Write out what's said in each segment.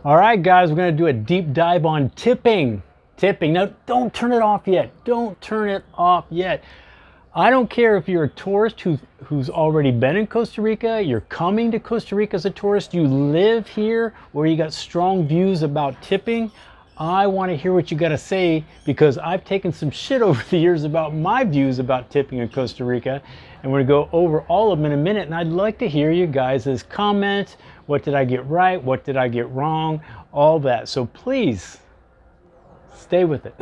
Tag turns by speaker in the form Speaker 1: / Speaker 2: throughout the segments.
Speaker 1: All right, guys, we're going to do a deep dive on tipping. Tipping. Now, don't turn it off yet. Don't turn it off yet. I don't care if you're a tourist who's already been in Costa Rica, you're coming to Costa Rica as a tourist, you live here, or you got strong views about tipping. I want to hear what you got to say, because I've taken some shit over the years about my views about tipping in Costa Rica, and we're going to go over all of them in a minute, and I'd like to hear you guys' comments. What did I get right? What did I get wrong? All that. So please, stay with it.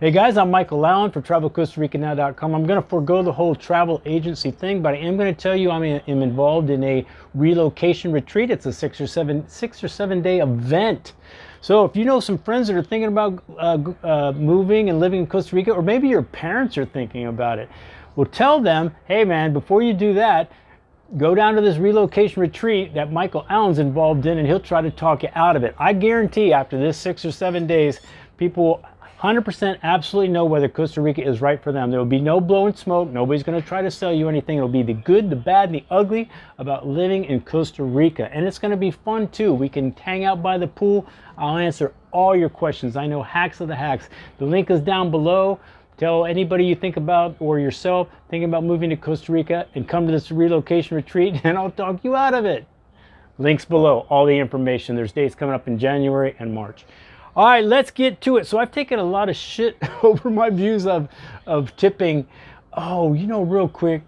Speaker 1: Hey guys, I'm Michael Allen for TravelCostaRicaNow.com. I'm going to forego the whole travel agency thing, but I am going to tell you I'm involved in a relocation retreat. It's a six or seven day event. So if you know some friends that are thinking about moving and living in Costa Rica, or maybe your parents are thinking about it, well, tell them, hey man, before you do that, go down to this relocation retreat that Michael Allen's involved in, and he'll try to talk you out of it. I guarantee after this 6 or 7 days, people will 100% absolutely know whether Costa Rica is right for them. There will be no blowing smoke. Nobody's going to try to sell you anything. It'll be the good, the bad, and the ugly about living in Costa Rica. And it's going to be fun too. We can hang out by the pool. I'll answer all your questions. I know hacks of the hacks. The link is down below. Tell anybody you think about, or yourself thinking about moving to Costa Rica, and come to this relocation retreat, and I'll talk you out of it. Links below, all the information. There's dates coming up in January and March. All right, let's get to it. So I've taken a lot of shit over my views of tipping. Oh, you know, real quick,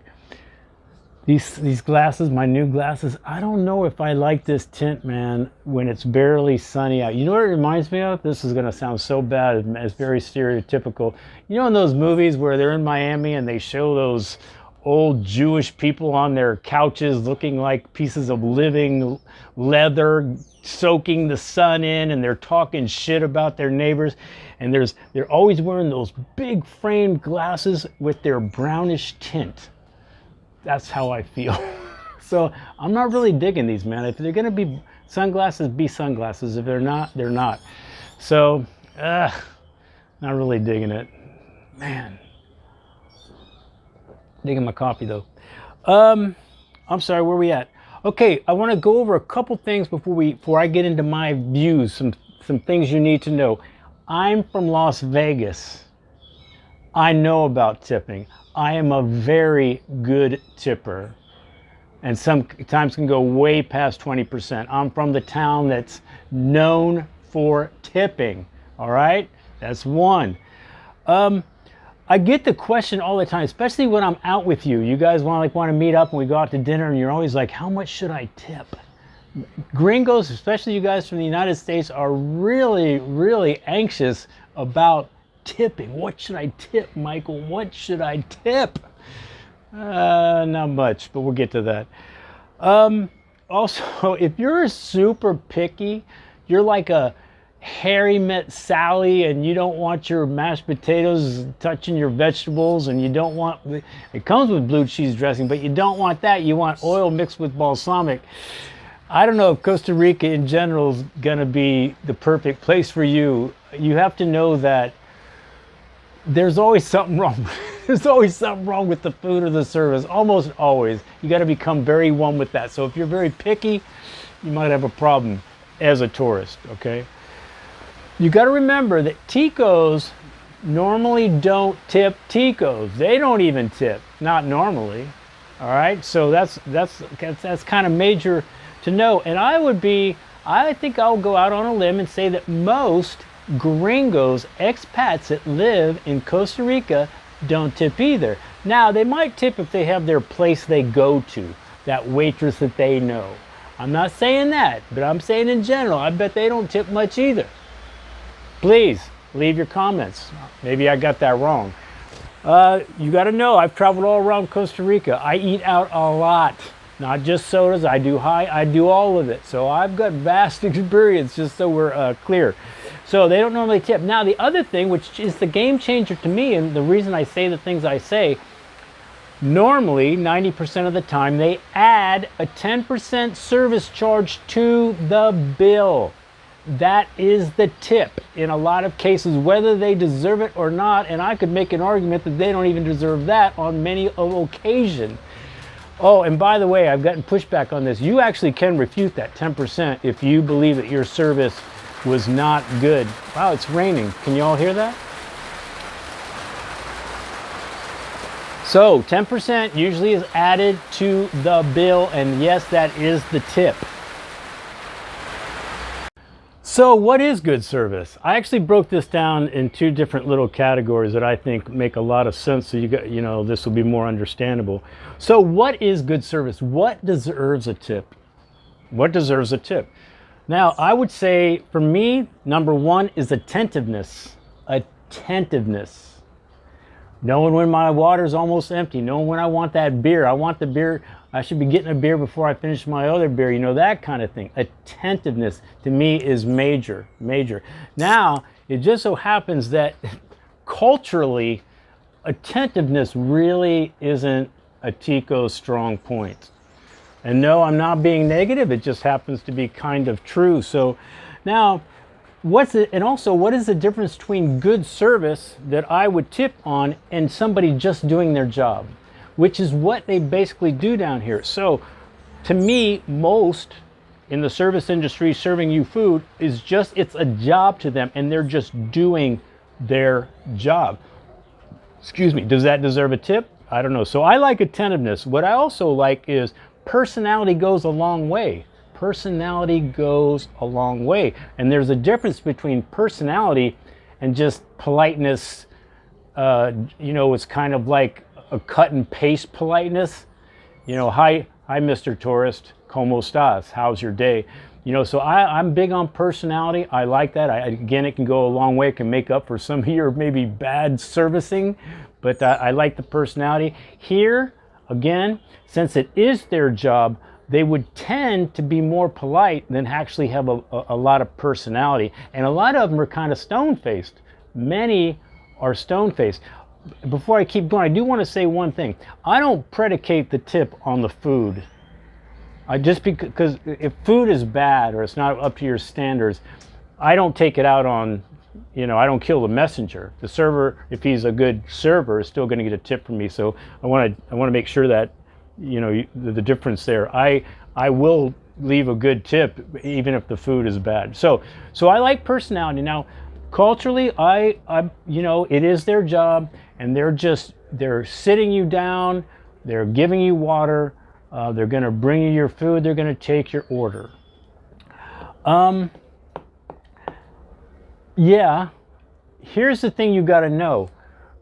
Speaker 1: these glasses, my new glasses, I don't know if I like this tint, man, when it's barely sunny out. You know what it reminds me of? This is going to sound so bad. It's very stereotypical. You know in those movies where they're in Miami and they show those old Jewish people on their couches looking like pieces of living leather, soaking the sun in, and they're talking shit about their neighbors, and they're always wearing those big framed glasses with their brownish tint. That's how I feel. So I'm not really digging these, man. If they're gonna be sunglasses, be sunglasses. If they're not, they're not. So not really digging it, man. Digging my coffee though. I'm sorry, where are we at? Okay, I want to go over a couple things before I get into my views. Some things you need to know. I'm from Las Vegas. I know about tipping. I am a very good tipper, and sometimes can go way past 20%. I'm from the town that's known for tipping. All right, that's one. I get the question all the time, especially when I'm out with you. You guys want to meet up and we go out to dinner, and you're always like, how much should I tip? Gringos, especially you guys from the United States, are really, really anxious about tipping. What should I tip, Michael? What should I tip? Not much, but we'll get to that. Also, if you're super picky, you're like a Harry Met Sally, and you don't want your mashed potatoes touching your vegetables, and you don't want, it comes with blue cheese dressing, but you don't want that. You want oil mixed with balsamic. I don't know if Costa Rica in general is gonna be the perfect place for you. You have to know that there's always something wrong. There's always something wrong with the food or the service, almost always. You got to become very one with that. So if you're very picky, you might have a problem as a tourist, okay? You got to remember that Ticos normally don't tip Ticos. They don't even tip, not normally. All right, so that's kind of major to know. And I think I'll go out on a limb and say that most gringos, expats that live in Costa Rica, don't tip either. Now, they might tip if they have their place they go to, that waitress that they know. I'm not saying that, but I'm saying in general, I bet they don't tip much either. Please leave your comments. Maybe I got that wrong. You got to know, I've traveled all around Costa Rica. I eat out a lot, not just sodas. I do all of it. So I've got vast experience, just so we're clear. So they don't normally tip. Now, the other thing, which is the game changer to me, and the reason I say the things I say, normally 90% of the time they add a 10% service charge to the bill. That is the tip in a lot of cases, whether they deserve it or not. And I could make an argument that they don't even deserve that on many occasions. Oh, and by the way, I've gotten pushback on this. You actually can refute that 10% if you believe that your service was not good. Wow, it's raining. Can you all hear that? So 10% usually is added to the bill, and yes, that is the tip. So what is good service? I actually broke this down in two different little categories that I think make a lot of sense, so this will be more understandable. So what is good service? What deserves a tip? What deserves a tip? Now, I would say for me, number one is attentiveness. Attentiveness. Knowing when my water's almost empty, knowing when I want that beer. I want the beer, I should be getting a beer before I finish my other beer, that kind of thing. Attentiveness to me is major, major. Now, it just so happens that culturally, attentiveness really isn't a Tico's strong point. And no, I'm not being negative, it just happens to be kind of true. So now, what is the difference between good service that I would tip on and somebody just doing their job, which is what they basically do down here. So to me, most in the service industry serving you food is it's a job to them, and they're just doing their job. Excuse me, does that deserve a tip? I don't know. So I like attentiveness. What I also like is personality goes a long way. Personality goes a long way. And there's a difference between personality and just politeness. It's kind of like a cut and paste politeness. Hi Mr. Tourist, ¿cómo estás? How's your day? So I'm big on personality. I like that. Again, it can go a long way. It can make up for some of your maybe bad servicing, but I like the personality. Here, again, since it is their job, they would tend to be more polite than actually have a lot of personality. And a lot of them are kind of stone-faced. Many are stone-faced. Before I keep going, I do want to say one thing. I don't predicate the tip on the food. Because if food is bad or it's not up to your standards, I don't take it out on, I don't kill the messenger. The server, if he's a good server, is still going to get a tip from me. So I want to make sure that the difference there. I will leave a good tip even if the food is bad. So I like personality. Now, culturally, it is their job, and they're sitting you down, they're giving you water, they're going to bring you your food, they're going to take your order. Yeah, here's the thing you got to know.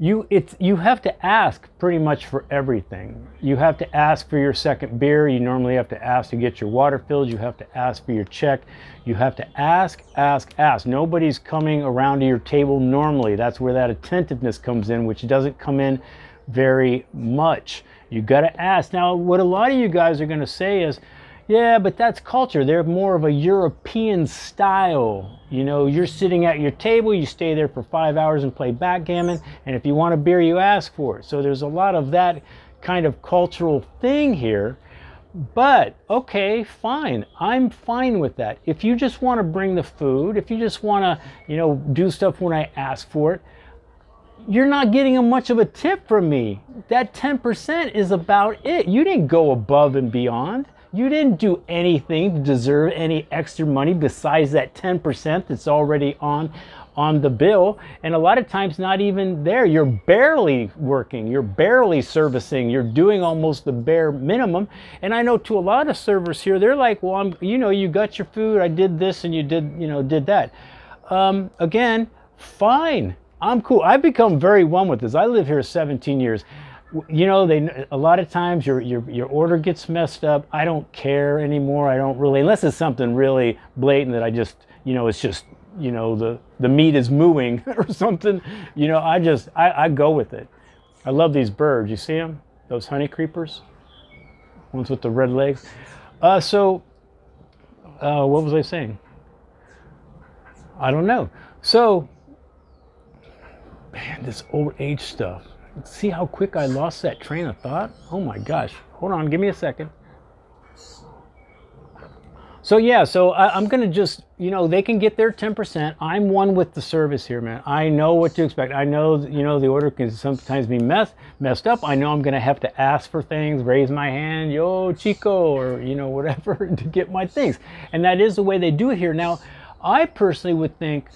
Speaker 1: You have to ask pretty much for everything. You have to ask for your second beer. You normally have to ask to get your water filled. You have to ask for your check. You have to ask. Nobody's coming around to your table normally. That's where that attentiveness comes in, which doesn't come in very much. You got to ask. Now, what a lot of you guys are going to say is, yeah, but that's culture. They're more of a European style. You're sitting at your table, you stay there for 5 hours and play backgammon, and if you want a beer, you ask for it. So there's a lot of that kind of cultural thing here. But, okay, fine. I'm fine with that. If you just want to bring the food, if you just want to, do stuff when I ask for it, you're not getting much of a tip from me. That 10% is about it. You didn't go above and beyond. You didn't do anything to deserve any extra money besides that 10% that's already on the bill. And a lot of times not even there. You're barely working. You're barely servicing. You're doing almost the bare minimum. And I know to a lot of servers here, they're like, well, you got your food. I did this and you did that. Again, fine. I'm cool. I've become very one with this. I live here 17 years. A lot of times your order gets messed up. I don't care anymore. I don't really, unless it's something really blatant that I just, it's just, the meat is mooing or something. I go with it. I love these birds. You see them? Those honey creepers? Ones with the red legs. What was I saying? I don't know. So, man, this old age stuff. See how quick I lost that train of thought? Oh my gosh. Hold on, give me a second. So yeah, so I'm gonna just, they can get their 10%. I'm one with the service here, man. I know what to expect. I know, the order can sometimes be messed up. I know I'm gonna have to ask for things, raise my hand, yo, Chico, or whatever, to get my things. And that is the way they do it here. Now, I personally would think,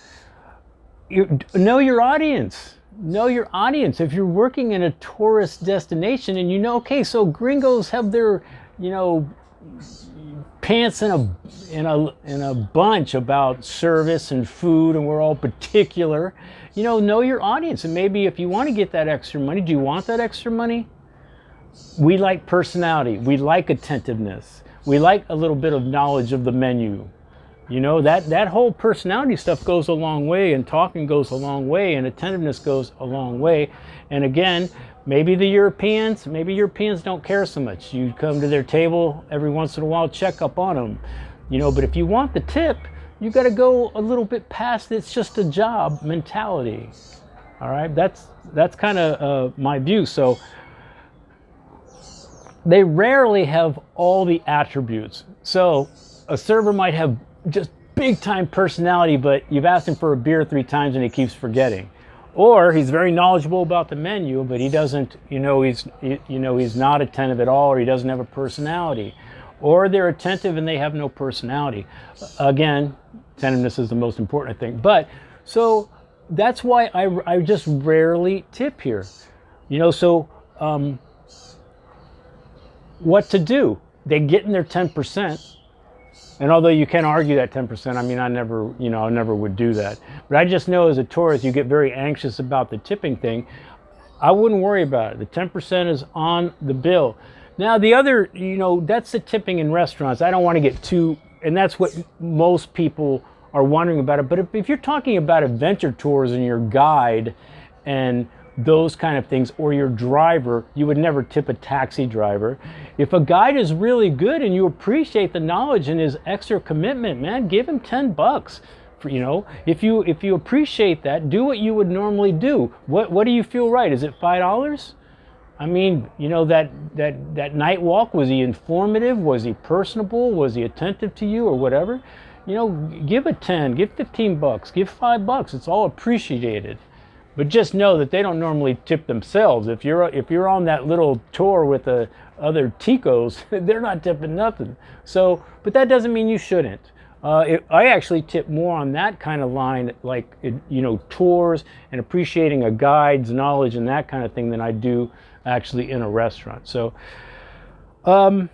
Speaker 1: know your audience. Know your audience. If you're working in a tourist destination and okay, so gringos have their, pants in a bunch about service and food, and we're all particular. Know your audience. And maybe if you want to get that extra money, do you want that extra money? We like personality. We like attentiveness. We like a little bit of knowledge of the menu. That whole personality stuff goes a long way, and talking goes a long way, and attentiveness goes a long way. And again, maybe Europeans don't care so much. You come to their table every once in a while, check up on them. But if you want the tip, you got to go a little bit past it's just a job mentality. All right, that's kind of my view. So they rarely have all the attributes. So a server might have just big time personality, but you've asked him for a beer 3 times and he keeps forgetting. Or he's very knowledgeable about the menu, but he doesn't, he's not attentive at all, or he doesn't have a personality. Or they're attentive and they have no personality. Again, attentiveness is the most important, I think. But so that's why I just rarely tip here. So what to do? They get in their 10%. And although you can argue that 10%, I mean, I never would do that. But I just know as a tourist, you get very anxious about the tipping thing. I wouldn't worry about it. The 10% is on the bill. Now, the other, that's the tipping in restaurants. I don't want to get too, and that's what most people are wondering about it. But if you're talking about adventure tours and your guide and those kind of things, or your driver, you would never tip a taxi driver. If a guide is really good and you appreciate the knowledge and his extra commitment, man, give him $10. If you appreciate that, do what you would normally do. What do you feel right? Is it $5? I mean, that night walk, was he informative? Was he personable? Was he attentive to you, or whatever? Give a 10, give $15, give $5. It's all appreciated. But just know that they don't normally tip themselves. If you're on that little tour with the other ticos, they're not tipping nothing. So, but that doesn't mean you shouldn't. I actually tip more on that kind of line, like tours and appreciating a guide's knowledge and that kind of thing, than I do actually in a restaurant. So, the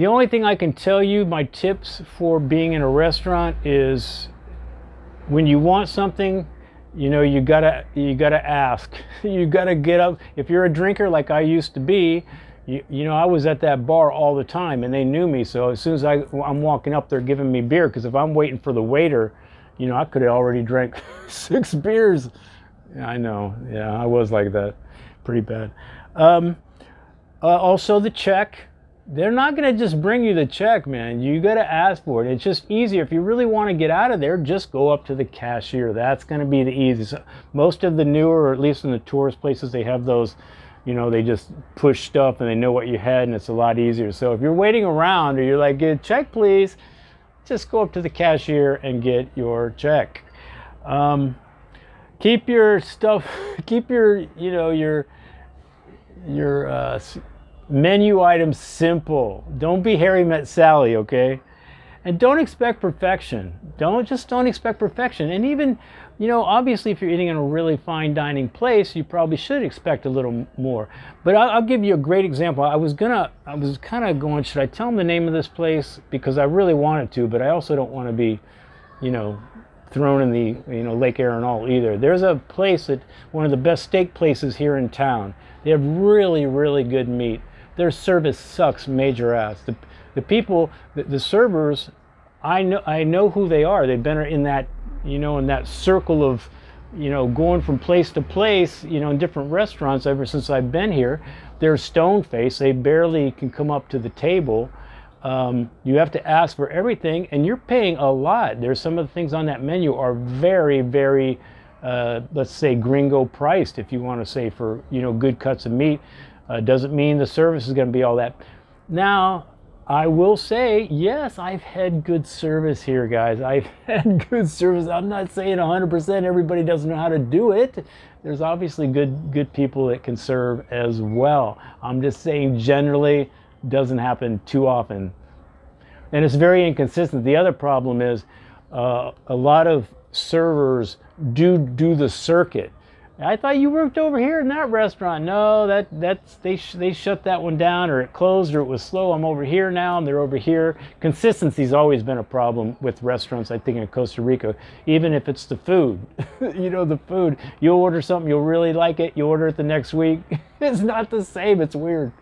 Speaker 1: only thing I can tell you, my tips for being in a restaurant is, when you want something, you gotta ask. You gotta get up. If you're a drinker like I used to be, I was at that bar all the time, and they knew me. So as soon as I'm walking up, they're giving me beer, because if I'm waiting for the waiter, I could have already drank 6 beers. Yeah, I know. Yeah, I was like that, pretty bad. Also, the check. They're not going to just bring you the check, man. You got to ask for it. It's just easier. If you really want to get out of there, just go up to the cashier. That's going to be the easiest. Most of the newer, or at least in the tourist places, they have those, they just push stuff and they know what you had, and it's a lot easier. So if you're waiting around, or you're like, get a check, please, just go up to the cashier and get your check. Keep your stuff, keep your menu items simple. Don't be Harry Met Sally, okay? And don't expect perfection. Don't expect perfection. And even, obviously if you're eating in a really fine dining place, you probably should expect a little more. But I'll give you a great example. I was kind of going, should I tell them the name of this place? Because I really wanted to, but I also don't want to be, thrown in the, Lake Arenal either. There's a place one of the best steak places here in town. They have really, really good meat. Their service sucks major ass. The people, the servers, I know who they are. They've been in that, in that circle of, going from place to place, in different restaurants ever since I've been here. They're stone-faced. They barely can come up to the table. You have to ask for everything, and you're paying a lot. There's some of the things on that menu are very, very, let's say, gringo priced, if you want to say, for good cuts of meat. Doesn't mean the service is going to be all that. Now, I will say, yes, I've had good service here, guys. I've had good service. I'm not saying 100% everybody doesn't know how to do it. There's obviously good people that can serve as well. I'm just saying generally doesn't happen too often. And it's very inconsistent. The other problem is a lot of servers do the circuit. I thought you worked over here in that restaurant. No, they shut that one down, or it closed, or it was slow. I'm over here now, and they're over here. Consistency's always been a problem with restaurants, I think, in Costa Rica, even if it's the food. You know, the food. You'll order something, you'll really like it, you order it the next week. It's not the same. It's weird.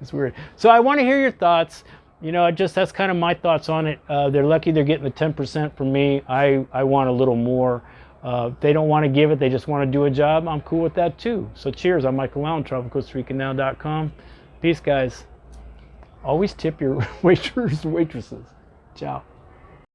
Speaker 1: It's weird. So I want to hear your thoughts. You know, that's kind of my thoughts on it. They're lucky they're getting the 10% from me. I want a little more. If they don't want to give it, they just want to do a job, I'm cool with that too. So cheers. I'm Michael Allen, travelcostaricannow.com. Peace, guys. Always tip your waiters, waitresses. Ciao.